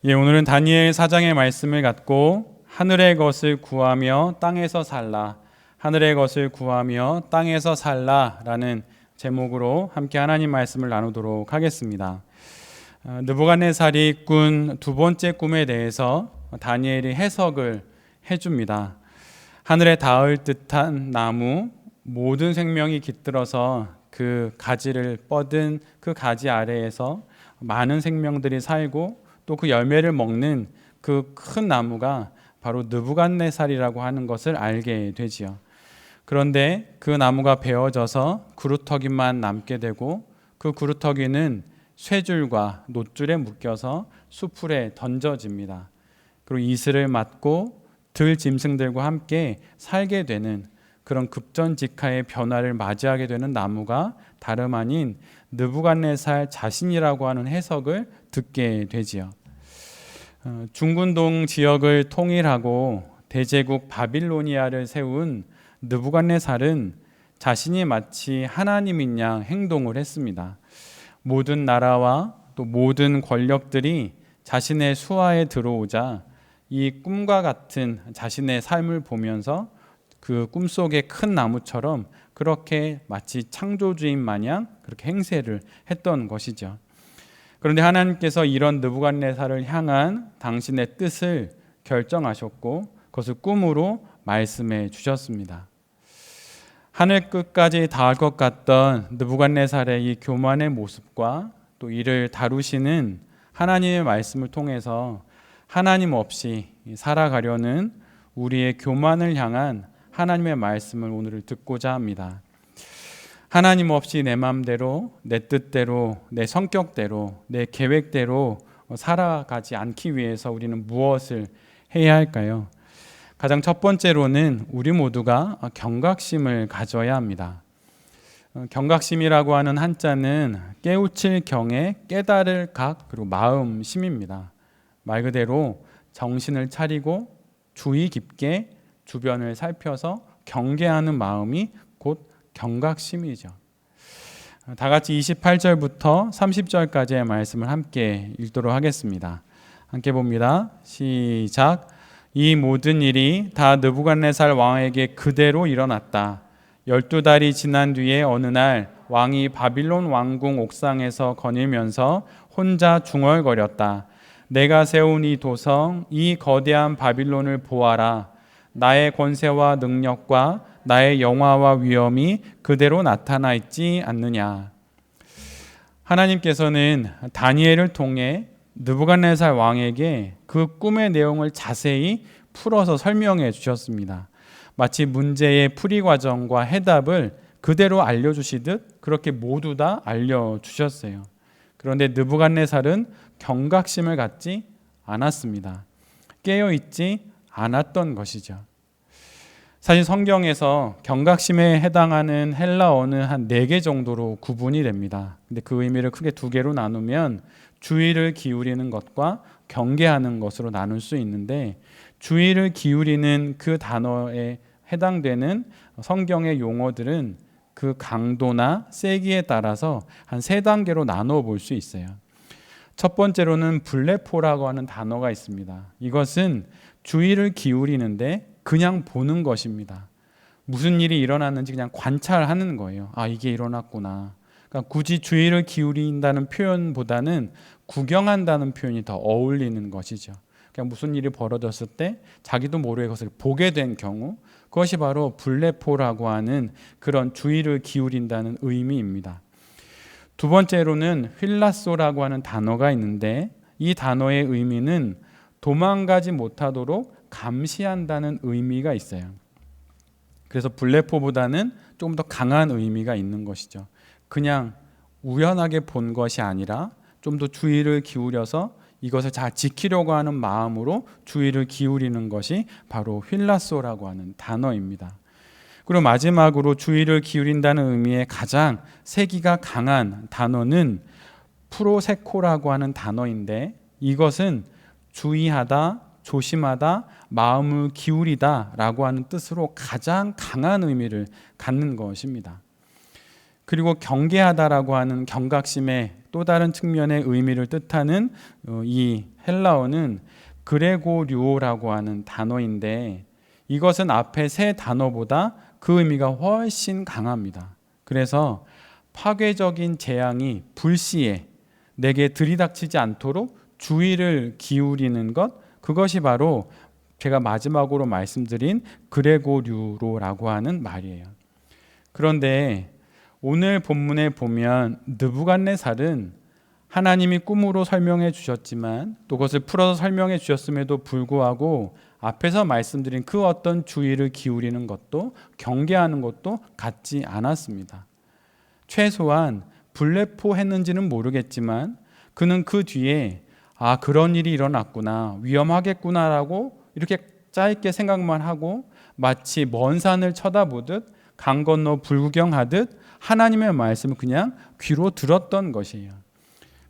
오늘은 다니엘 4장의 말씀을 갖고 하늘의 것을 구하며 땅에서 살라, 하늘의 것을 구하며 땅에서 살라라는 제목으로 함께 하나님 말씀을 나누도록 하겠습니다. 느부갓네살이 꾼 두 번째 꿈에 대해서 다니엘이 해석을 해줍니다. 하늘에 닿을 듯한 나무, 모든 생명이 깃들어서 그 가지를 뻗은 그 가지 아래에서 많은 생명들이 살고 또 그 열매를 먹는 그 큰 나무가 바로 느부갓네살이라고 하는 것을 알게 되지요. 그런데 그 나무가 베어져서 그루터기만 남게 되고 그 그루터기는 쇠줄과 놋줄에 묶여서 수풀에 던져집니다. 그리고 이슬을 맞고 들 짐승들과 함께 살게 되는 그런 급전직하의 변화를 맞이하게 되는 나무가 다름 아닌 느부갓네살 자신이라고 하는 해석을 듣게 되지요. 중근동 지역을 통일하고 대제국 바빌로니아를 세운 느부갓네살은 자신이 마치 하나님인 양 행동을 했습니다. 모든 나라와 또 모든 권력들이 자신의 수하에 들어오자 이 꿈과 같은 자신의 삶을 보면서 그 꿈속의 큰 나무처럼 그렇게 마치 창조주인 마냥 그렇게 행세를 했던 것이죠. 그런데 하나님께서 이런 느부갓네살을 향한 당신의 뜻을 결정하셨고 그것을 꿈으로 말씀해 주셨습니다. 하늘 끝까지 닿을 것 같던 느부갓네살의 이 교만의 모습과 또 이를 다루시는 하나님의 말씀을 통해서 하나님 없이 살아가려는 우리의 교만을 향한 하나님의 말씀을 오늘 듣고자 합니다. 하나님 없이 내 마음대로, 내 뜻대로, 내 성격대로, 내 계획대로 살아가지 않기 위해서 우리는 무엇을 해야 할까요? 가장 첫 번째로는 우리 모두가 경각심을 가져야 합니다. 경각심이라고 하는 한자는 깨우칠 경에 깨달을 각 그리고 마음심입니다. 말 그대로 정신을 차리고 주의 깊게 주변을 살펴서 경계하는 마음이 곧 경각심이죠. 다 같이 28절부터 30절까지의 말씀을 함께 읽도록 하겠습니다. 함께 봅니다. 시작. 이 모든 일이 다 느부갓네살 왕에게 그대로 일어났다. 12달이 지난 뒤에 어느 날 왕이 바빌론 왕궁 옥상에서 거닐면서 혼자 중얼거렸다. 내가 세운 이 도성, 이 거대한 바빌론을 보아라. 나의 권세와 능력과 나의 영화와 위엄이 그대로 나타나 있지 않느냐. 하나님께서는 다니엘을 통해 느부갓네살 왕에게 그 꿈의 내용을 자세히 풀어서 설명해 주셨습니다. 마치 문제의 풀이 과정과 해답을 그대로 알려주시듯 그렇게 모두 다 알려주셨어요. 그런데 느부갓네살은 경각심을 갖지 않았습니다. 깨어있지 않았던 것이죠. 사실 성경에서 경각심에 해당하는 헬라어는 한 4개 정도로 구분이 됩니다. 근데 그 의미를 크게 2개로 나누면 주의를 기울이는 것과 경계하는 것으로 나눌 수 있는데, 주의를 기울이는 그 단어에 해당되는 성경의 용어들은 그 강도나 세기에 따라서 한 3단계로 나누어 볼 수 있어요. 첫 번째로는 블레포라고 하는 단어가 있습니다. 이것은 주의를 기울이는데 그냥 보는 것입니다. 무슨 일이 일어났는지 그냥 관찰하는 거예요. 아, 이게 일어났구나. 그러니까 굳이 주의를 기울인다는 표현보다는 구경한다는 표현이 더 어울리는 것이죠. 그냥 무슨 일이 벌어졌을 때 자기도 모르게 그것을 보게 된 경우, 그것이 바로 블레포라고 하는 그런 주의를 기울인다는 의미입니다. 두 번째로는 휠라소라고 하는 단어가 있는데, 이 단어의 의미는 도망가지 못하도록 감시한다는 의미가 있어요. 그래서 블레포보다는 조금 더 강한 의미가 있는 것이죠. 그냥 우연하게 본 것이 아니라 좀 더 주의를 기울여서 이것을 잘 지키려고 하는 마음으로 주의를 기울이는 것이 바로 휠라소라고 하는 단어입니다. 그리고 마지막으로 주의를 기울인다는 의미의 가장 세기가 강한 단어는 프로세코라고 하는 단어인데, 이것은 주의하다, 조심하다, 마음을 기울이다 라고 하는 뜻으로 가장 강한 의미를 갖는 것입니다. 그리고 경계하다라고 하는 경각심의 또 다른 측면의 의미를 뜻하는 이 헬라어는 그레고류오라고 하는 단어인데, 이것은 앞에 세 단어보다 그 의미가 훨씬 강합니다. 그래서 파괴적인 재앙이 불시에 내게 들이닥치지 않도록 주의를 기울이는 것, 그것이 바로 제가 마지막으로 말씀드린 그레고류로라고 하는 말이에요. 그런데 오늘 본문에 보면 느부갓네살은 하나님이 꿈으로 설명해 주셨지만 또 그것을 풀어서 설명해 주셨음에도 불구하고 앞에서 말씀드린 그 어떤 주의를 기울이는 것도 경계하는 것도 갖지 않았습니다. 최소한 불내포했는지는 모르겠지만 그는 그 뒤에 그런 일이 일어났구나, 위험하겠구나라고 이렇게 짧게 생각만 하고 마치 먼 산을 쳐다보듯 강 건너 불구경하듯 하나님의 말씀을 그냥 귀로 들었던 것이에요.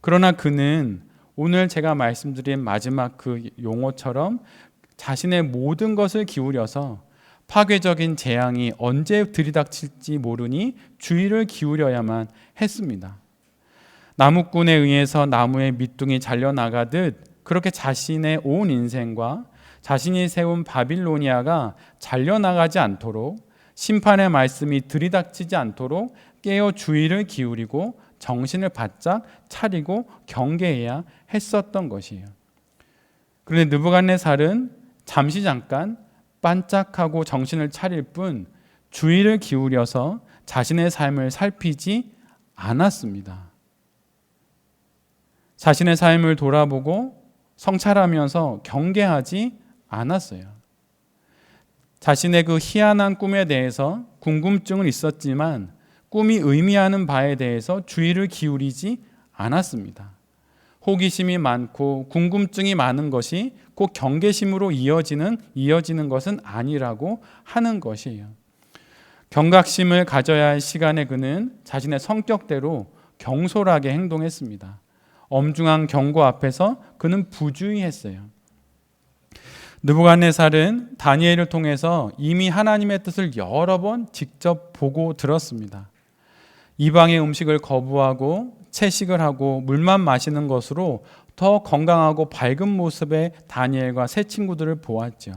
그러나 그는 오늘 제가 말씀드린 마지막 그 용어처럼 자신의 모든 것을 기울여서 파괴적인 재앙이 언제 들이닥칠지 모르니 주의를 기울여야만 했습니다. 나무꾼에 의해서 나무의 밑둥이 잘려나가듯 그렇게 자신의 온 인생과 자신이 세운 바빌로니아가 잘려나가지 않도록, 심판의 말씀이 들이닥치지 않도록 깨어 주의를 기울이고 정신을 바짝 차리고 경계해야 했었던 것이에요. 그런데 느부갓네살은 잠깐 반짝하고 정신을 차릴 뿐 주의를 기울여서 자신의 삶을 살피지 않았습니다. 자신의 삶을 돌아보고 성찰하면서 경계하지 않았어요. 자신의 그 희한한 꿈에 대해서 궁금증은 있었지만 꿈이 의미하는 바에 대해서 주의를 기울이지 않았습니다. 호기심이 많고 궁금증이 많은 것이 꼭 경계심으로 이어지는 것은 아니라고 하는 것이에요. 경각심을 가져야 할 시간에 그는 자신의 성격대로 경솔하게 행동했습니다. 엄중한 경고 앞에서 그는 부주의했어요. 느부갓네살은 다니엘을 통해서 이미 하나님의 뜻을 여러 번 직접 보고 들었습니다. 이방의 음식을 거부하고 채식을 하고 물만 마시는 것으로 더 건강하고 밝은 모습의 다니엘과 세 친구들을 보았죠.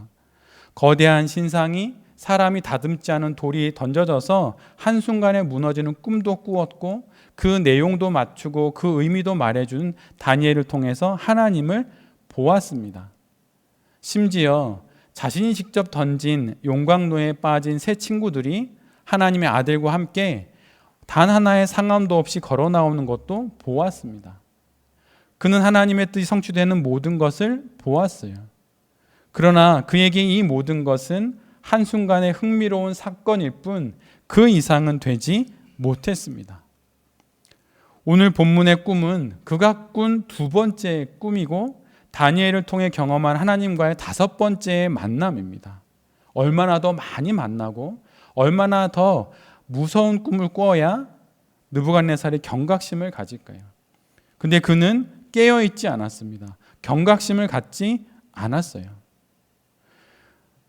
거대한 신상이 사람이 다듬지 않은 돌이 던져져서 한순간에 무너지는 꿈도 꾸었고 그 내용도 맞추고 그 의미도 말해준 다니엘을 통해서 하나님을 보았습니다. 심지어 자신이 직접 던진 용광로에 빠진 세 친구들이 하나님의 아들과 함께 단 하나의 상함도 없이 걸어 나오는 것도 보았습니다. 그는 하나님의 뜻이 성취되는 모든 것을 보았어요. 그러나 그에게 이 모든 것은 한순간의 흥미로운 사건일 뿐 그 이상은 되지 못했습니다. 오늘 본문의 꿈은 그가 꾼 두 번째 꿈이고 다니엘을 통해 경험한 하나님과의 다섯 번째 만남입니다. 얼마나 더 많이 만나고 얼마나 더 무서운 꿈을 꿔야 느부갓네살이 경각심을 가질까요? 근데 그는 깨어있지 않았습니다. 경각심을 갖지 않았어요.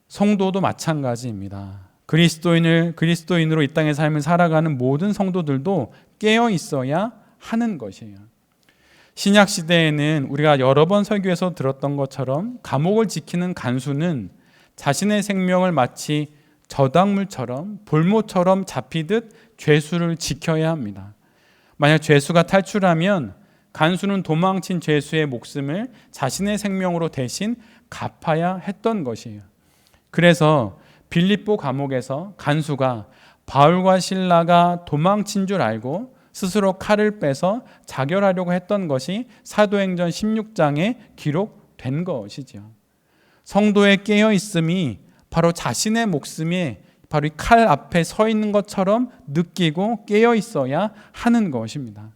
성도도 마찬가지입니다. 그리스도인으로 이 땅의 삶을 살아가는 모든 성도들도 깨어있어야 하는 것이에요. 신약 시대에는 우리가 여러 번 설교에서 들었던 것처럼 감옥을 지키는 간수는 자신의 생명을 마치 저당물처럼 볼모처럼 잡히듯 죄수를 지켜야 합니다. 만약 죄수가 탈출하면 간수는 도망친 죄수의 목숨을 자신의 생명으로 대신 갚아야 했던 것이에요. 그래서 빌립보 감옥에서 간수가 바울과 실라가 도망친 줄 알고 스스로 칼을 빼서 자결하려고 했던 것이 사도행전 16장에 기록된 것이죠. 성도의 깨어있음이 바로 자신의 목숨이 바로 이 칼 앞에 서 있는 것처럼 느끼고 깨어있어야 하는 것입니다.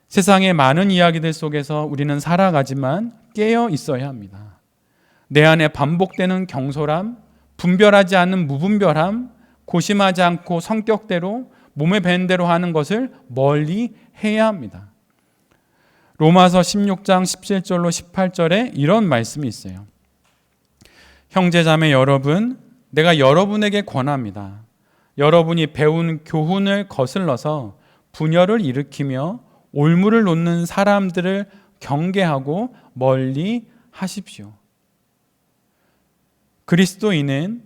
세상의 많은 이야기들 속에서 우리는 살아가지만 깨어있어야 합니다. 내 안에 반복되는 경솔함, 분별하지 않는 무분별함, 고심하지 않고 성격대로 몸에 밴 대로 하는 것을 멀리 해야 합니다. 로마서 16장 17절로 18절에 이런 말씀이 있어요. 형제자매 여러분, 내가 여러분에게 권합니다. 여러분이 배운 교훈을 거슬러서 분열을 일으키며 올무를 놓는 사람들을 경계하고 멀리 하십시오. 그리스도인은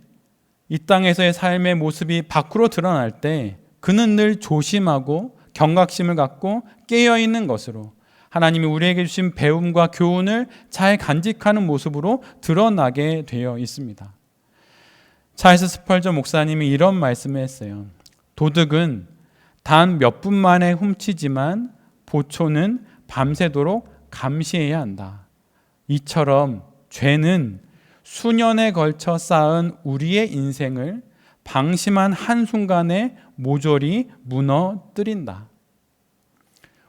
이 땅에서의 삶의 모습이 밖으로 드러날 때 그는 늘 조심하고 경각심을 갖고 깨어있는 것으로 하나님이 우리에게 주신 배움과 교훈을 잘 간직하는 모습으로 드러나게 되어 있습니다. 찰스 스펄전 목사님이 이런 말씀을 했어요. 도둑은 단 몇 분 만에 훔치지만 보초는 밤새도록 감시해야 한다. 이처럼 죄는 수년에 걸쳐 쌓은 우리의 인생을 방심한 한순간에 모조리 무너뜨린다.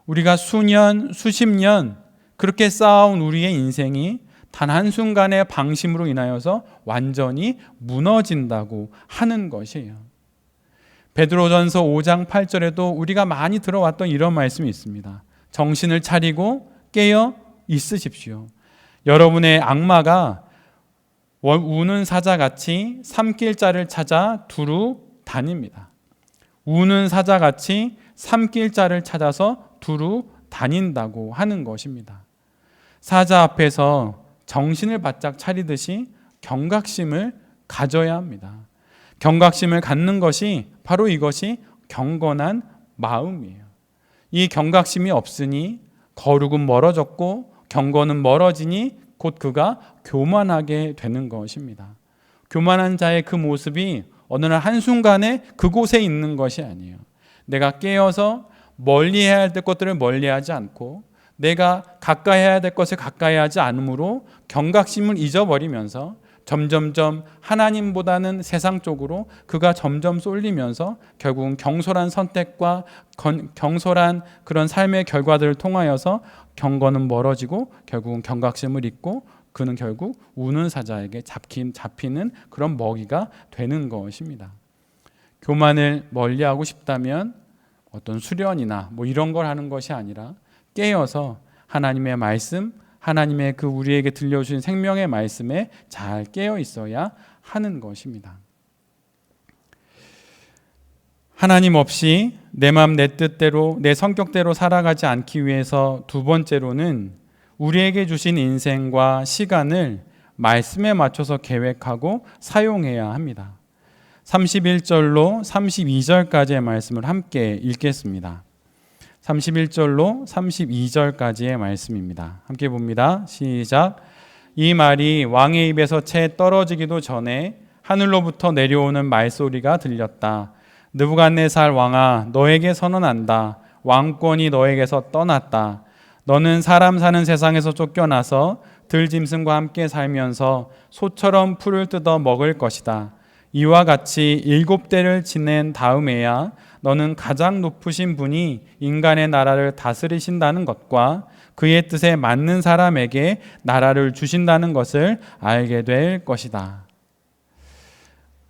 우리가 수년, 수십 년 그렇게 쌓아온 우리의 인생이 단 한순간의 방심으로 인하여서 완전히 무너진다고 하는 것이에요. 베드로전서 5장 8절에도 우리가 많이 들어왔던 이런 말씀이 있습니다. 정신을 차리고 깨어 있으십시오. 여러분의 악마가 우는 사자같이 삼킬 자를 찾아 두루 다닙니다. 우는 사자같이 삼킬 자를 찾아서 두루 다닌다고 하는 것입니다. 사자 앞에서 정신을 바짝 차리듯이 경각심을 가져야 합니다. 경각심을 갖는 것이 바로 이것이 경건한 마음이에요. 이 경각심이 없으니 거룩은 멀어졌고 경건은 멀어지니 곧 그가 교만하게 되는 것입니다. 교만한 자의 그 모습이 어느 날 한순간에 그곳에 있는 것이 아니에요. 내가 깨어서 멀리해야 할 것들을 멀리하지 않고 내가 가까이 해야 될 것을 가까이 하지 않으므로 경각심을 잊어버리면서 점점점 하나님보다는 세상 쪽으로 그가 점점 쏠리면서 결국은 경솔한 선택과 경솔한 그런 삶의 결과들을 통하여서 경건은 멀어지고 결국은 경각심을 잃고 그는 결국 우는 사자에게 잡히는 그런 먹이가 되는 것입니다. 교만을 멀리하고 싶다면 어떤 수련이나 이런 걸 하는 것이 아니라 깨어서 하나님의 말씀, 하나님의 그 우리에게 들려주신 생명의 말씀에 잘 깨어 있어야 하는 것입니다. 하나님 없이 내 마음 내 뜻대로 내 성격대로 살아가지 않기 위해서 두 번째로는 우리에게 주신 인생과 시간을 말씀에 맞춰서 계획하고 사용해야 합니다. 31절로 32절까지의 말씀을 함께 읽겠습니다. 31절로 32절까지의 말씀입니다. 함께 봅니다. 시작. 이 말이 왕의 입에서 채 떨어지기도 전에 하늘로부터 내려오는 말소리가 들렸다. 느부갓네살 왕아, 너에게 선언한다. 왕권이 너에게서 떠났다. 너는 사람 사는 세상에서 쫓겨나서 들짐승과 함께 살면서 소처럼 풀을 뜯어 먹을 것이다. 이와 같이 7대를 지낸 다음에야 너는 가장 높으신 분이 인간의 나라를 다스리신다는 것과 그의 뜻에 맞는 사람에게 나라를 주신다는 것을 알게 될 것이다.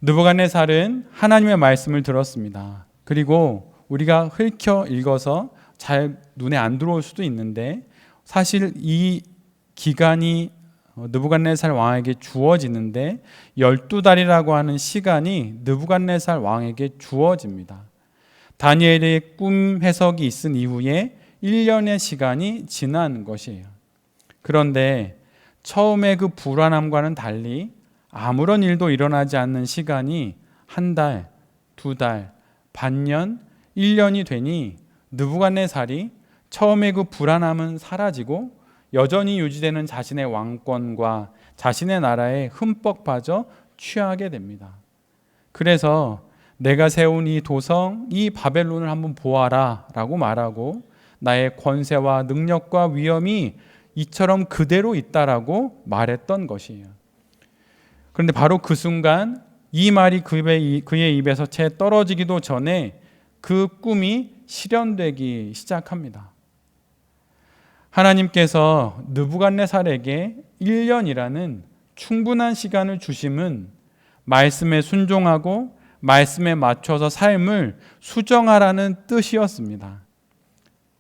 느부갓네살은 하나님의 말씀을 들었습니다. 그리고 우리가 훑혀 읽어서 잘 눈에 안 들어올 수도 있는데 사실 이 기간이 느부갓네살 왕에게 주어지는데 12달이라고 하는 시간이 느부갓네살 왕에게 주어집니다. 다니엘의 꿈 해석이 있은 이후에 1년의 시간이 지난 것이에요. 그런데 처음에 그 불안함과는 달리 아무런 일도 일어나지 않는 시간이 한 달, 두 달, 반년, 1년이 되니 느부갓네살이 처음에 그 불안함은 사라지고 여전히 유지되는 자신의 왕권과 자신의 나라에 흠뻑 빠져 취하게 됩니다. 그래서 내가 세운 이 도성, 이 바벨론을 한번 보아라 라고 말하고 나의 권세와 능력과 위엄이 이처럼 그대로 있다라고 말했던 것이에요. 그런데 바로 그 순간 이 말이 그의 입에서 채 떨어지기도 전에 그 꿈이 실현되기 시작합니다. 하나님께서 느부갓네살에게 1년이라는 충분한 시간을 주심은 말씀에 순종하고 말씀에 맞춰서 삶을 수정하라는 뜻이었습니다.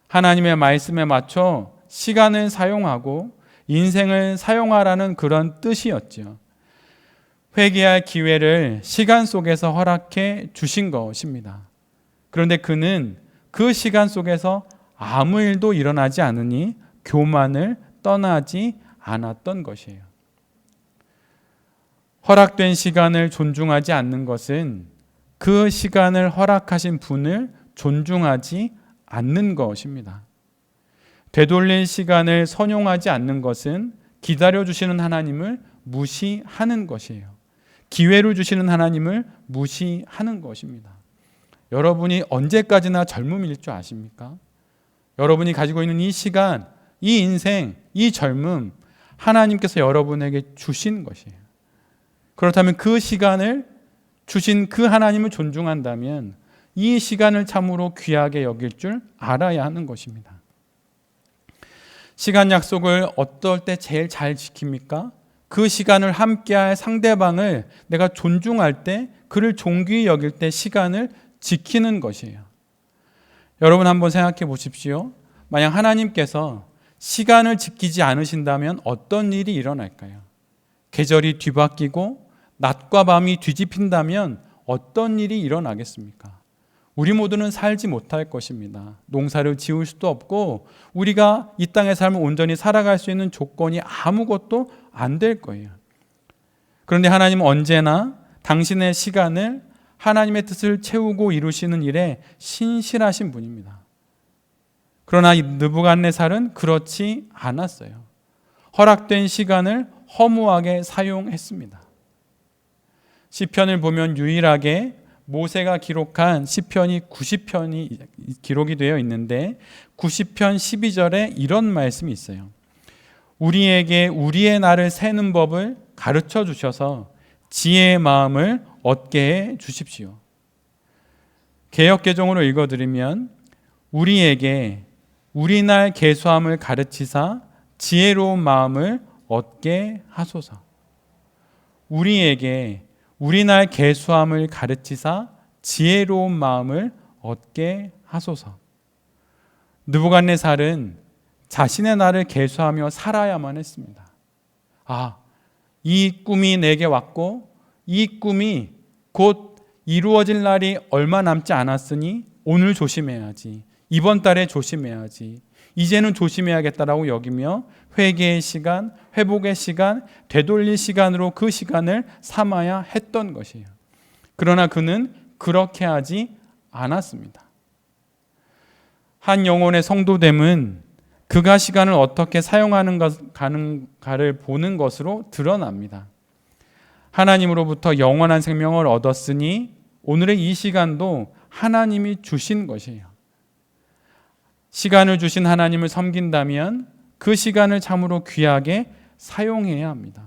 하나님의 말씀에 맞춰 시간을 사용하고 인생을 사용하라는 그런 뜻이었죠. 회개할 기회를 시간 속에서 허락해 주신 것입니다. 그런데 그는 그 시간 속에서 아무 일도 일어나지 않으니 교만을 떠나지 않았던 것이에요. 허락된 시간을 존중하지 않는 것은 그 시간을 허락하신 분을 존중하지 않는 것입니다. 되돌릴 시간을 선용하지 않는 것은 기다려주시는 하나님을 무시하는 것이에요. 기회를 주시는 하나님을 무시하는 것입니다. 여러분이 언제까지나 젊음일 줄 아십니까? 여러분이 가지고 있는 이 시간, 이 인생, 이 젊음, 하나님께서 여러분에게 주신 것이에요. 그렇다면 그 시간을 주신 그 하나님을 존중한다면 이 시간을 참으로 귀하게 여길 줄 알아야 하는 것입니다. 시간 약속을 어떨 때 제일 잘 지킵니까? 그 시간을 함께할 상대방을 내가 존중할 때, 그를 존귀히 여길 때 시간을 지키는 것이에요. 여러분 한번 생각해 보십시오. 만약 하나님께서 시간을 지키지 않으신다면 어떤 일이 일어날까요? 계절이 뒤바뀌고 낮과 밤이 뒤집힌다면 어떤 일이 일어나겠습니까? 우리 모두는 살지 못할 것입니다. 농사를 지을 수도 없고 우리가 이 땅의 삶을 온전히 살아갈 수 있는 조건이 아무것도 안 될 거예요. 그런데 하나님은 언제나 당신의 시간을 하나님의 뜻을 채우고 이루시는 일에 신실하신 분입니다. 그러나 이 느부갓네살은 그렇지 않았어요. 허락된 시간을 허무하게 사용했습니다. 시편을 보면 유일하게 모세가 기록한 시편이 90편이 기록이 되어 있는데 90편 12절에 이런 말씀이 있어요. 우리에게 우리의 날을 세는 법을 가르쳐 주셔서 지혜의 마음을 얻게 해 주십시오. 개역개정으로 읽어드리면 우리에게 우리 날 계수함을 가르치사 지혜로운 마음을 얻게 하소서. 우리에게 우리 날 계수함을 가르치사 지혜로운 마음을 얻게 하소서. 느부갓네살은 자신의 날을 계수하며 살아야만 했습니다. 이 꿈이 내게 왔고 이 꿈이 곧 이루어질 날이 얼마 남지 않았으니 오늘 조심해야지. 이번 달에 조심해야지. 이제는 조심해야겠다라고 여기며 회개의 시간, 회복의 시간, 되돌릴 시간으로 그 시간을 삼아야 했던 것이에요. 그러나 그는 그렇게 하지 않았습니다. 한 영혼의 성도됨은 그가 시간을 어떻게 사용하는가를 보는 것으로 드러납니다. 하나님으로부터 영원한 생명을 얻었으니 오늘의 이 시간도 하나님이 주신 것이에요. 시간을 주신 하나님을 섬긴다면 그 시간을 참으로 귀하게 사용해야 합니다.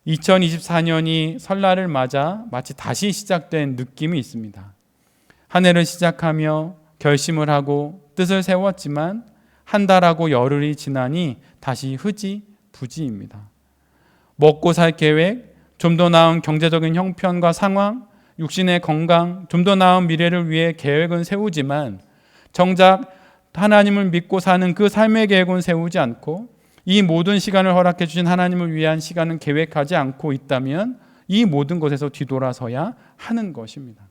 2024년이 설날을 맞아 마치 다시 시작된 느낌이 있습니다. 한 해를 시작하며 결심을 하고 뜻을 세웠지만 한 달하고 열흘이 지나니 다시 흐지부지입니다. 먹고 살 계획, 좀 더 나은 경제적인 형편과 상황, 육신의 건강, 좀 더 나은 미래를 위해 계획은 세우지만 정작 하나님을 믿고 사는 그 삶의 계획은 세우지 않고 이 모든 시간을 허락해 주신 하나님을 위한 시간은 계획하지 않고 있다면 이 모든 것에서 뒤돌아서야 하는 것입니다.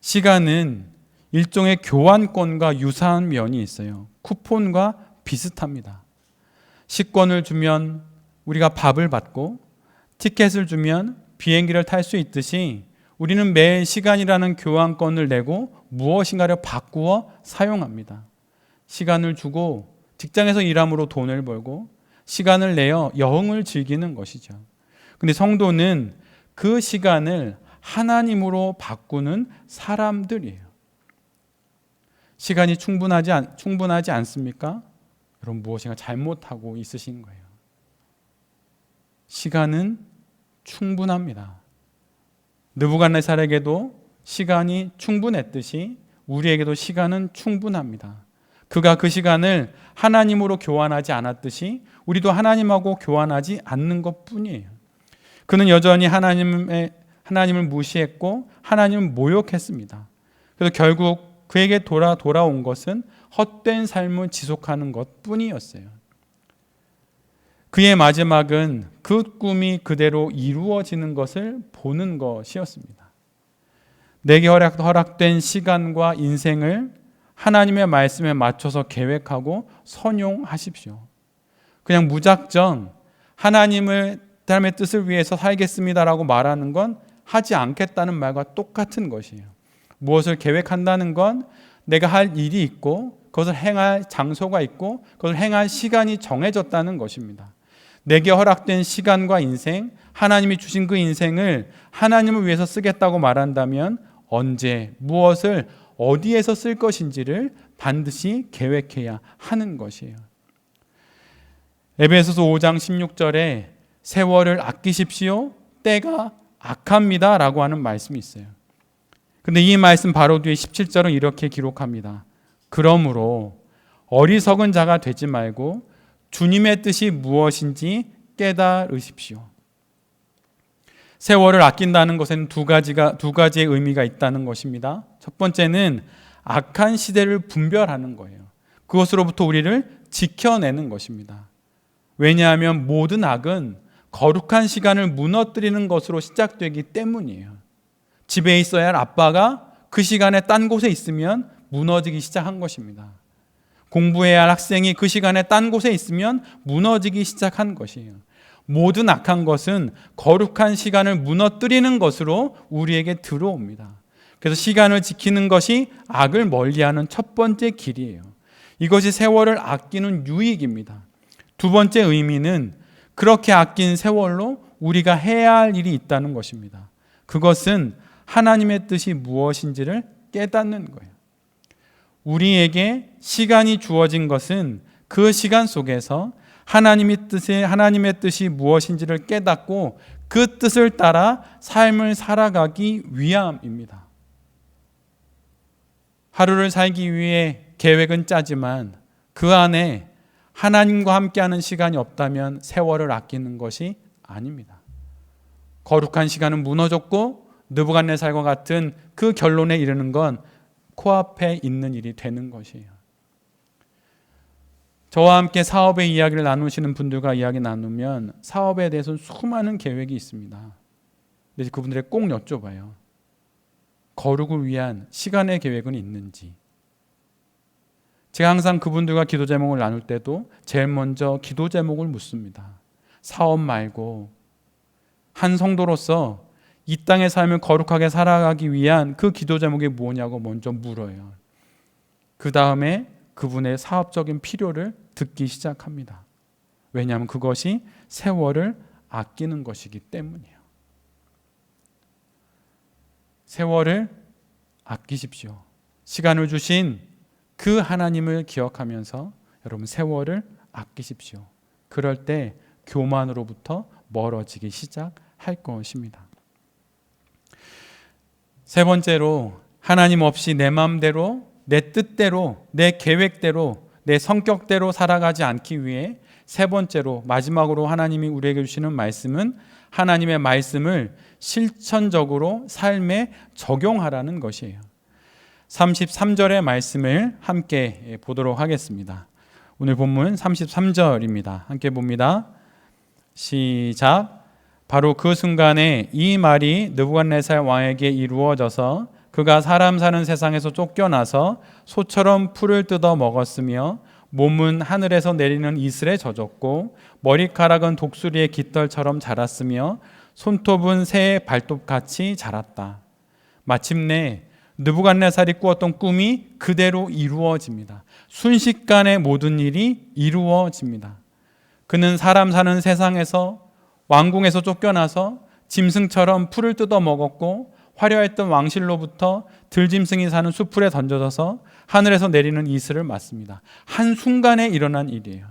시간은 일종의 교환권과 유사한 면이 있어요. 쿠폰과 비슷합니다. 식권을 주면 우리가 밥을 받고 티켓을 주면 비행기를 탈 수 있듯이 우리는 매일 시간이라는 교환권을 내고 무엇인가를 바꾸어 사용합니다. 시간을 주고 직장에서 일함으로 돈을 벌고 시간을 내어 여행을 즐기는 것이죠. 그런데 성도는 그 시간을 하나님으로 바꾸는 사람들이에요. 시간이 충분하지 않습니까? 여러분 무엇인가 잘못하고 있으신 거예요. 시간은 충분합니다. 느부갓네살에게도 시간이 충분했듯이 우리에게도 시간은 충분합니다. 그가 그 시간을 하나님으로 교환하지 않았듯이 우리도 하나님하고 교환하지 않는 것뿐이에요. 그는 여전히 하나님을 무시했고 하나님을 모욕했습니다. 그래서 결국 그에게 돌아온 것은 헛된 삶을 지속하는 것뿐이었어요. 그의 마지막은 그 꿈이 그대로 이루어지는 것을 보는 것이었습니다. 내게 허락된 시간과 인생을 하나님의 말씀에 맞춰서 계획하고 선용하십시오. 그냥 무작정 하나님의 뜻을 위해서 살겠습니다라고 말하는 건 하지 않겠다는 말과 똑같은 것이에요. 무엇을 계획한다는 건 내가 할 일이 있고 그것을 행할 장소가 있고 그것을 행할 시간이 정해졌다는 것입니다. 내게 허락된 시간과 인생, 하나님이 주신 그 인생을 하나님을 위해서 쓰겠다고 말한다면 언제, 무엇을, 어디에서 쓸 것인지를 반드시 계획해야 하는 것이에요. 에베소서 5장 16절에 세월을 아끼십시오. 때가 악합니다 라고 하는 말씀이 있어요. 근데 이 말씀 바로 뒤에 17절은 이렇게 기록합니다. 그러므로 어리석은 자가 되지 말고 주님의 뜻이 무엇인지 깨달으십시오. 세월을 아낀다는 것에는 두 가지의 의미가 있다는 것입니다. 첫 번째는 악한 시대를 분별하는 거예요. 그것으로부터 우리를 지켜내는 것입니다. 왜냐하면 모든 악은 거룩한 시간을 무너뜨리는 것으로 시작되기 때문이에요. 집에 있어야 할 아빠가 그 시간에 딴 곳에 있으면 무너지기 시작한 것입니다. 공부해야 할 학생이 그 시간에 딴 곳에 있으면 무너지기 시작한 것이에요. 모든 악한 것은 거룩한 시간을 무너뜨리는 것으로 우리에게 들어옵니다. 그래서 시간을 지키는 것이 악을 멀리하는 첫 번째 길이에요. 이것이 세월을 아끼는 유익입니다. 두 번째 의미는 그렇게 아낀 세월로 우리가 해야 할 일이 있다는 것입니다. 그것은 하나님의 뜻이 무엇인지를 깨닫는 거예요. 우리에게 시간이 주어진 것은 그 시간 속에서 하나님의 뜻이 무엇인지를 깨닫고 그 뜻을 따라 삶을 살아가기 위함입니다. 하루를 살기 위해 계획은 짜지만 그 안에 하나님과 함께하는 시간이 없다면 세월을 아끼는 것이 아닙니다. 거룩한 시간은 무너졌고 느부갓네살과 같은 그 결론에 이르는 건 코앞에 있는 일이 되는 것이에요. 저와 함께 사업의 이야기를 나누시는 분들과 이야기 나누면 사업에 대해서는 수많은 계획이 있습니다. 근데 그분들에게 꼭 여쭤봐요. 거룩을 위한 시간의 계획은 있는지. 제가 항상 그분들과 기도 제목을 나눌 때도 제일 먼저 기도 제목을 묻습니다. 사업 말고 한 성도로서 이 땅의 삶을 거룩하게 살아가기 위한 그 기도 제목이 뭐냐고 먼저 물어요. 그 다음에 그분의 사업적인 필요를 듣기 시작합니다. 왜냐하면 그것이 세월을 아끼는 것이기 때문이에요. 세월을 아끼십시오. 시간을 주신 그 하나님을 기억하면서 여러분 세월을 아끼십시오. 그럴 때 교만으로부터 멀어지기 시작할 것입니다. 세 번째로 하나님 없이 내 마음대로, 내 뜻대로, 내 계획대로, 내 성격대로 살아가지 않기 위해 세 번째로 마지막으로 하나님이 우리에게 주시는 말씀은 하나님의 말씀을 실천적으로 삶에 적용하라는 것이에요. 33절의 말씀을 함께 보도록 하겠습니다. 오늘 본문 33절입니다. 함께 봅니다. 시작. 바로 그 순간에 이 말이 느부갓네살 왕에게 이루어져서 그가 사람 사는 세상에서 쫓겨나서 소처럼 풀을 뜯어 먹었으며 몸은 하늘에서 내리는 이슬에 젖었고 머리카락은 독수리의 깃털처럼 자랐으며 손톱은 새의 발톱같이 자랐다. 마침내 느부갓네살이 꾸었던 꿈이 그대로 이루어집니다. 순식간에 모든 일이 이루어집니다. 그는 사람 사는 세상에서 왕궁에서 쫓겨나서 짐승처럼 풀을 뜯어 먹었고 화려했던 왕실로부터 들짐승이 사는 수풀에 던져져서 하늘에서 내리는 이슬을 맞습니다. 한순간에 일어난 일이에요.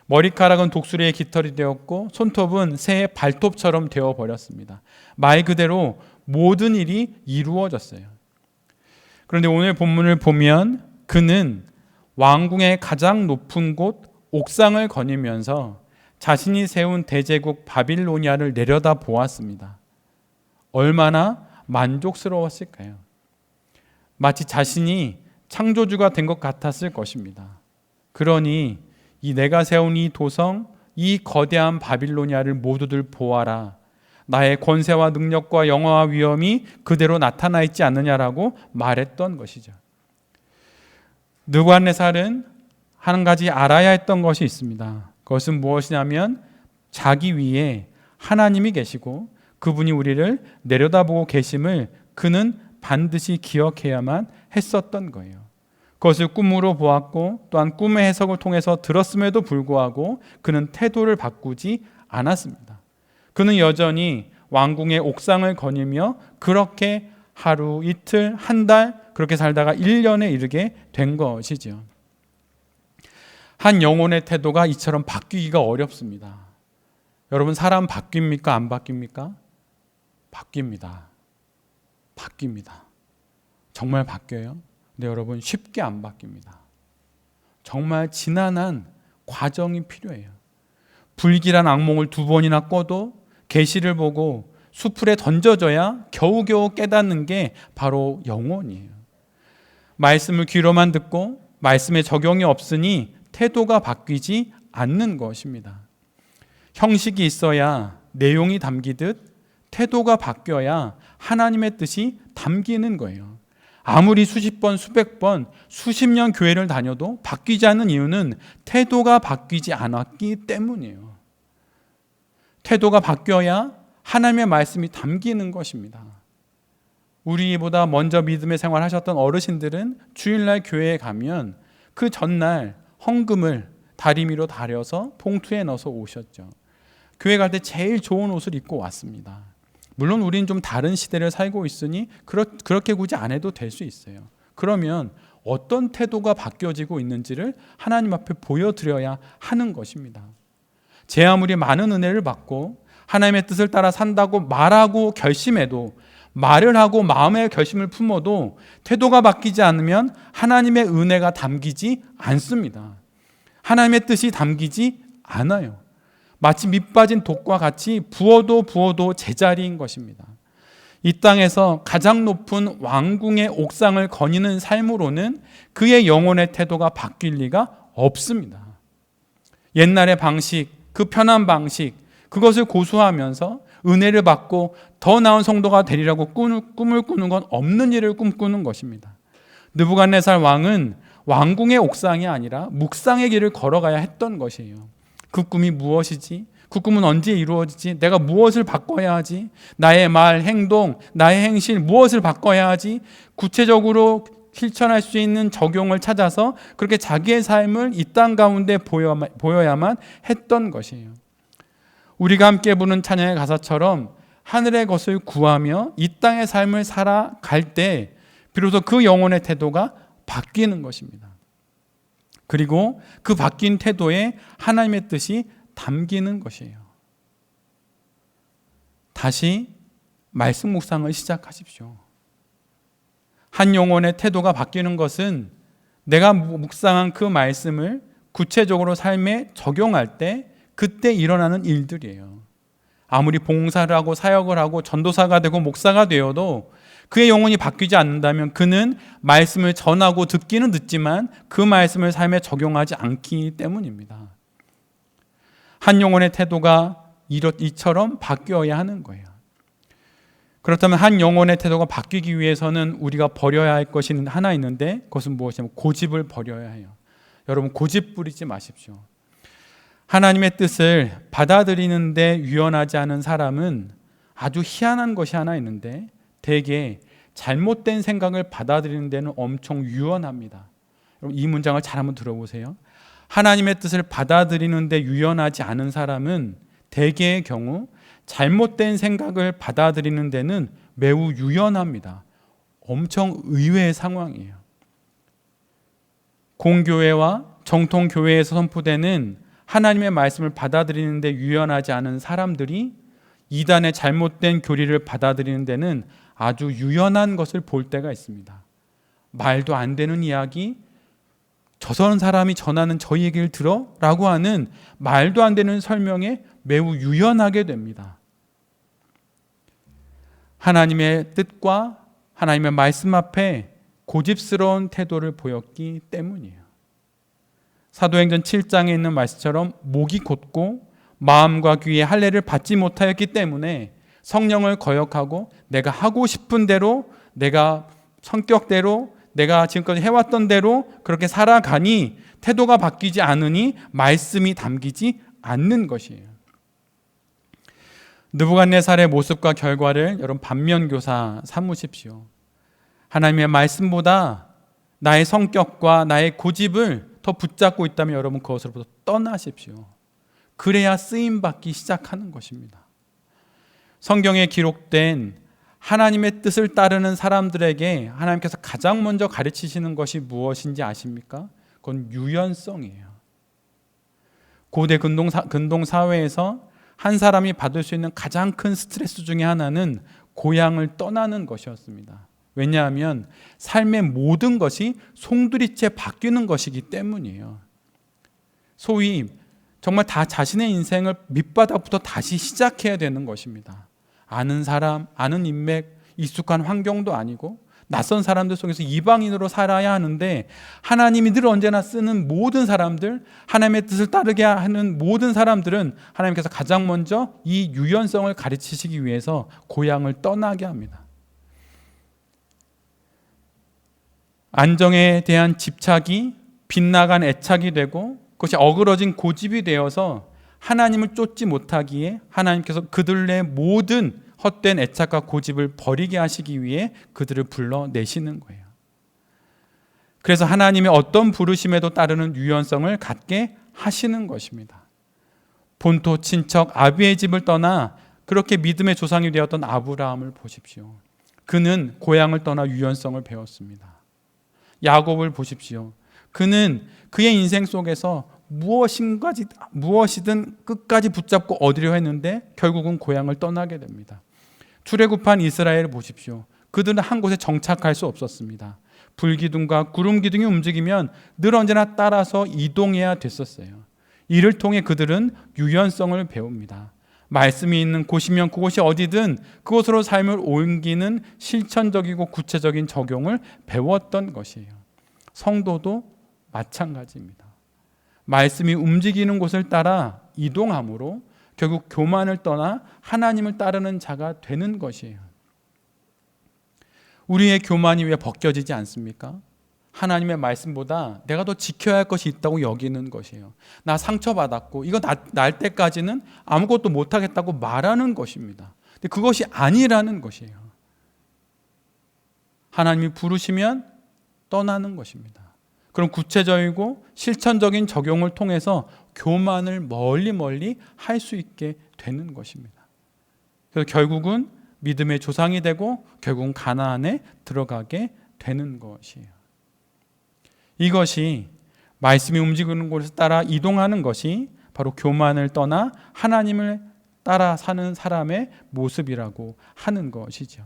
머리카락은 독수리의 깃털이 되었고 손톱은 새의 발톱처럼 되어버렸습니다. 말 그대로 모든 일이 이루어졌어요. 그런데 오늘 본문을 보면 그는 왕궁의 가장 높은 곳 옥상을 거니면서 자신이 세운 대제국 바빌로니아를 내려다 보았습니다. 얼마나 만족스러웠을까요? 마치 자신이 창조주가 된 것 같았을 것입니다. 그러니 이 내가 세운 이 도성, 이 거대한 바빌로니아를 모두들 보아라. 나의 권세와 능력과 영화와 위엄이 그대로 나타나 있지 않느냐라고 말했던 것이죠. 느부갓네살은 한 가지 알아야 했던 것이 있습니다. 그것은 무엇이냐면 자기 위에 하나님이 계시고 그분이 우리를 내려다보고 계심을 그는 반드시 기억해야만 했었던 거예요. 그것을 꿈으로 보았고 또한 꿈의 해석을 통해서 들었음에도 불구하고 그는 태도를 바꾸지 않았습니다. 그는 여전히 왕궁의 옥상을 거닐며 그렇게 하루, 이틀, 한 달 그렇게 살다가 1년에 이르게 된 것이죠. 한 영혼의 태도가 이처럼 바뀌기가 어렵습니다. 여러분, 사람 바뀝니까? 안 바뀝니까? 바뀝니다. 바뀝니다. 정말 바뀌어요? 근데 여러분, 쉽게 안 바뀝니다. 정말 지난한 과정이 필요해요. 불길한 악몽을 2번이나 꿔도 계시를 보고 수풀에 던져져야 겨우겨우 깨닫는 게 바로 영혼이에요. 말씀을 귀로만 듣고 말씀에 적용이 없으니 태도가 바뀌지 않는 것입니다. 형식이 있어야 내용이 담기듯 태도가 바뀌어야 하나님의 뜻이 담기는 거예요. 아무리 수십 번, 수백 번, 수십 년 교회를 다녀도 바뀌지 않는 이유는 태도가 바뀌지 않았기 때문이에요. 태도가 바뀌어야 하나님의 말씀이 담기는 것입니다. 우리보다 먼저 믿음의 생활을 하셨던 어르신들은 주일날 교회에 가면 그 전날 헌금을 다리미로 다려서 봉투에 넣어서 오셨죠. 교회 갈 때 제일 좋은 옷을 입고 왔습니다. 물론 우리는 좀 다른 시대를 살고 있으니 그렇게 굳이 안 해도 될 수 있어요. 그러면 어떤 태도가 바뀌어지고 있는지를 하나님 앞에 보여드려야 하는 것입니다. 제 아무리 많은 은혜를 받고 하나님의 뜻을 따라 산다고 말하고 결심해도, 말을 하고 마음의 결심을 품어도 태도가 바뀌지 않으면 하나님의 은혜가 담기지 않습니다. 하나님의 뜻이 담기지 않아요. 마치 밑 빠진 독과 같이 부어도 제자리인 것입니다. 이 땅에서 가장 높은 왕궁의 옥상을 거니는 삶으로는 그의 영혼의 태도가 바뀔 리가 없습니다. 옛날의 방식, 그 편한 방식, 그것을 고수하면서 은혜를 받고 더 나은 성도가 되리라고 꿈을 꾸는 건 없는 일을 꿈꾸는 것입니다. 느부갓네살 왕은 왕궁의 옥상이 아니라 묵상의 길을 걸어가야 했던 것이에요. 그 꿈이 무엇이지? 그 꿈은 언제 이루어지지? 내가 무엇을 바꿔야 하지? 나의 말, 행동, 나의 행실 무엇을 바꿔야 하지? 구체적으로 실천할 수 있는 적용을 찾아서 그렇게 자기의 삶을 이 땅 가운데 보여야만 했던 것이에요. 우리가 함께 부르는 찬양의 가사처럼 하늘의 것을 구하며 이 땅의 삶을 살아갈 때 비로소 그 영혼의 태도가 바뀌는 것입니다. 그리고 그 바뀐 태도에 하나님의 뜻이 담기는 것이에요. 다시 말씀 묵상을 시작하십시오. 한 영혼의 태도가 바뀌는 것은 내가 묵상한 그 말씀을 구체적으로 삶에 적용할 때 그때 일어나는 일들이에요. 아무리 봉사를 하고 사역을 하고 전도사가 되고 목사가 되어도 그의 영혼이 바뀌지 않는다면 그는 말씀을 전하고 듣기는 듣지만 그 말씀을 삶에 적용하지 않기 때문입니다. 한 영혼의 태도가 이처럼 바뀌어야 하는 거예요. 그렇다면 한 영혼의 태도가 바뀌기 위해서는 우리가 버려야 할 것이 하나 있는데 그것은 무엇이냐면 고집을 버려야 해요. 여러분, 고집 부리지 마십시오. 하나님의 뜻을 받아들이는데 유연하지 않은 사람은 아주 희한한 것이 하나 있는데 대개 잘못된 생각을 받아들이는 데는 엄청 유연합니다. 여러분, 이 문장을 잘 한번 들어보세요. 하나님의 뜻을 받아들이는 데 유연하지 않은 사람은 대개의 경우 잘못된 생각을 받아들이는 데는 매우 유연합니다. 엄청 의외의 상황이에요. 공교회와 정통교회에서 선포되는 하나님의 말씀을 받아들이는 데 유연하지 않은 사람들이 이단의 잘못된 교리를 받아들이는 데는 아주 유연한 것을 볼 때가 있습니다. 말도 안 되는 이야기, 저런 사람이 전하는 저 얘기를 들어? 라고 하는 말도 안 되는 설명에 매우 유연하게 됩니다. 하나님의 뜻과 하나님의 말씀 앞에 고집스러운 태도를 보였기 때문이에요. 사도행전 7장에 있는 말씀처럼 목이 곧고 마음과 귀에 할례를 받지 못하였기 때문에 성령을 거역하고 내가 하고 싶은 대로, 내가 성격대로, 내가 지금까지 해왔던 대로 그렇게 살아가니 태도가 바뀌지 않으니 말씀이 담기지 않는 것이에요. 느부갓네살의 모습과 결과를 여러분 반면교사 삼으십시오. 하나님의 말씀보다 나의 성격과 나의 고집을 더 붙잡고 있다면 여러분 그것으로부터 떠나십시오. 그래야 쓰임받기 시작하는 것입니다. 성경에 기록된 하나님의 뜻을 따르는 사람들에게 하나님께서 가장 먼저 가르치시는 것이 무엇인지 아십니까? 그건 유연성이에요. 고대 근동 사회에서 한 사람이 받을 수 있는 가장 큰 스트레스 중에 하나는 고향을 떠나는 것이었습니다. 왜냐하면 삶의 모든 것이 송두리째 바뀌는 것이기 때문이에요. 소위 정말 다 자신의 인생을 밑바닥부터 다시 시작해야 되는 것입니다. 아는 사람, 아는 인맥, 익숙한 환경도 아니고 낯선 사람들 속에서 이방인으로 살아야 하는데 하나님이 늘 언제나 쓰는 모든 사람들, 하나님의 뜻을 따르게 하는 모든 사람들은 하나님께서 가장 먼저 이 유연성을 가르치시기 위해서 고향을 떠나게 합니다. 안정에 대한 집착이 빗나간 애착이 되고 그것이 어그러진 고집이 되어서 하나님을 쫓지 못하기에 하나님께서 그들의 모든 헛된 애착과 고집을 버리게 하시기 위해 그들을 불러내시는 거예요. 그래서 하나님의 어떤 부르심에도 따르는 유연성을 갖게 하시는 것입니다. 본토 친척 아비의 집을 떠나 그렇게 믿음의 조상이 되었던 아브라함을 보십시오. 그는 고향을 떠나 유연성을 배웠습니다. 야곱을 보십시오. 그는 그의 인생 속에서 무엇이든 끝까지 붙잡고 얻으려 했는데 결국은 고향을 떠나게 됩니다. 출애굽한 이스라엘을 보십시오. 그들은 한 곳에 정착할 수 없었습니다. 불기둥과 구름기둥이 움직이면 늘 언제나 따라서 이동해야 됐었어요. 이를 통해 그들은 유연성을 배웁니다. 말씀이 있는 곳이면 그곳이 어디든 그곳으로 삶을 옮기는 실천적이고 구체적인 적용을 배웠던 것이에요. 성도도 마찬가지입니다. 말씀이 움직이는 곳을 따라 이동함으로 결국 교만을 떠나 하나님을 따르는 자가 되는 것이에요. 우리의 교만이 왜 벗겨지지 않습니까? 하나님의 말씀보다 내가 더 지켜야 할 것이 있다고 여기는 것이에요. 나 상처받았고 이거 날 때까지는 아무것도 못하겠다고 말하는 것입니다. 근데 그것이 아니라는 것이에요. 하나님이 부르시면 떠나는 것입니다. 그럼 구체적이고 실천적인 적용을 통해서 교만을 멀리 할 수 있게 되는 것입니다. 그래서 결국은 믿음의 조상이 되고 결국은 가나안에 들어가게 되는 것이에요. 이것이 말씀이 움직이는 곳을 따라 이동하는 것이 바로 교만을 떠나 하나님을 따라 사는 사람의 모습이라고 하는 것이죠.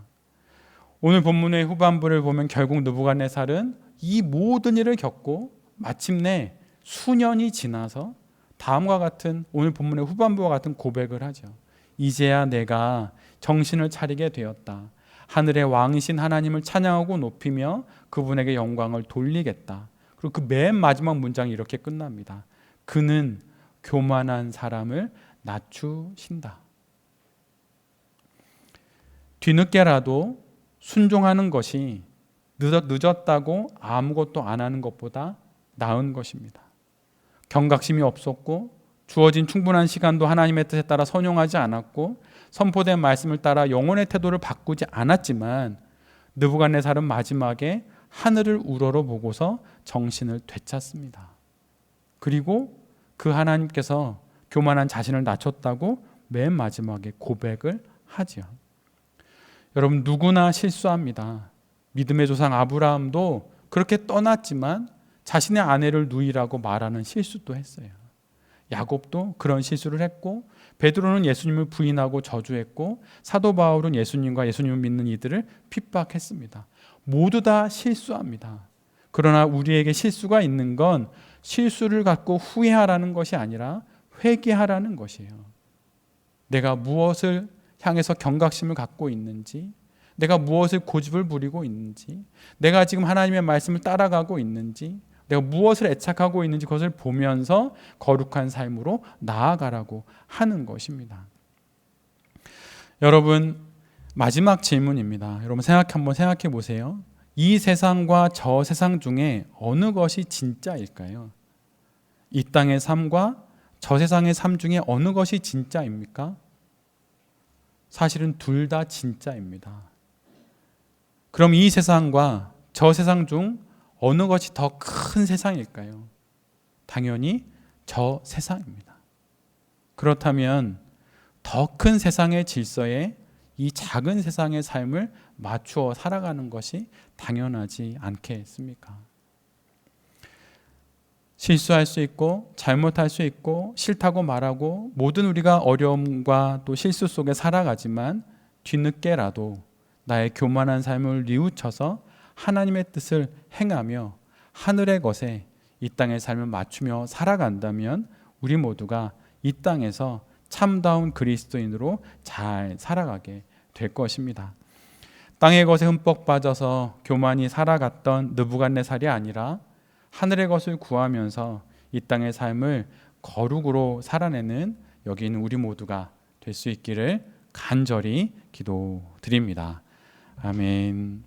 오늘 본문의 후반부를 보면 결국 느부갓네살은 이 모든 일을 겪고 마침내 수년이 지나서 다음과 같은 오늘 본문의 후반부와 같은 고백을 하죠. 이제야 내가 정신을 차리게 되었다. 하늘의 왕이신 하나님을 찬양하고 높이며 그분에게 영광을 돌리겠다. 그리고 그 맨 마지막 문장이 이렇게 끝납니다. 그는 교만한 사람을 낮추신다. 뒤늦게라도 순종하는 것이 늦었다고 아무것도 안 하는 것보다 나은 것입니다. 경각심이 없었고 주어진 충분한 시간도 하나님의 뜻에 따라 선용하지 않았고 선포된 말씀을 따라 영혼의 태도를 바꾸지 않았지만 느부갓네살은 마지막에 하늘을 우러러 보고서 정신을 되찾습니다. 그리고 그 하나님께서 교만한 자신을 낮췄다고 맨 마지막에 고백을 하죠. 여러분 누구나 실수합니다. 믿음의 조상 아브라함도 그렇게 떠났지만 자신의 아내를 누이라고 말하는 실수도 했어요. 야곱도 그런 실수를 했고 베드로는 예수님을 부인하고 저주했고 사도 바울은 예수님과 예수님을 믿는 이들을 핍박했습니다. 모두 다 실수합니다. 그러나 우리에게 실수가 있는 건 실수를 갖고 후회하라는 것이 아니라 회개하라는 것이에요. 내가 무엇을 향해서 경각심을 갖고 있는지, 내가 무엇을 고집을 부리고 있는지, 내가 지금 하나님의 말씀을 따라가고 있는지, 내가 무엇을 애착하고 있는지 그것을 보면서 거룩한 삶으로 나아가라고 하는 것입니다. 여러분 마지막 질문입니다. 여러분 한번 생각해 보세요. 이 세상과 저 세상 중에 어느 것이 진짜일까요? 이 땅의 삶과 저 세상의 삶 중에 어느 것이 진짜입니까? 사실은 둘 다 진짜입니다. 그럼 이 세상과 저 세상 중 어느 것이 더 큰 세상일까요? 당연히 저 세상입니다. 그렇다면 더 큰 세상의 질서에 이 작은 세상의 삶을 맞추어 살아가는 것이 당연하지 않겠습니까? 실수할 수 있고 잘못할 수 있고 싫다고 말하고 모든 우리가 어려움과 또 실수 속에 살아가지만 뒤늦게라도 나의 교만한 삶을 뉘우쳐서 하나님의 뜻을 행하며 하늘의 것에 이 땅의 삶을 맞추며 살아간다면 우리 모두가 이 땅에서 참다운 그리스도인으로 잘 살아가게 될 것입니다. 땅의 것에 흠뻑 빠져서 교만히 살아갔던 느부갓네살이 아니라 하늘의 것을 구하면서 이 땅의 삶을 거룩으로 살아내는 여기 있는 우리 모두가 될 수 있기를 간절히 기도드립니다. 아멘.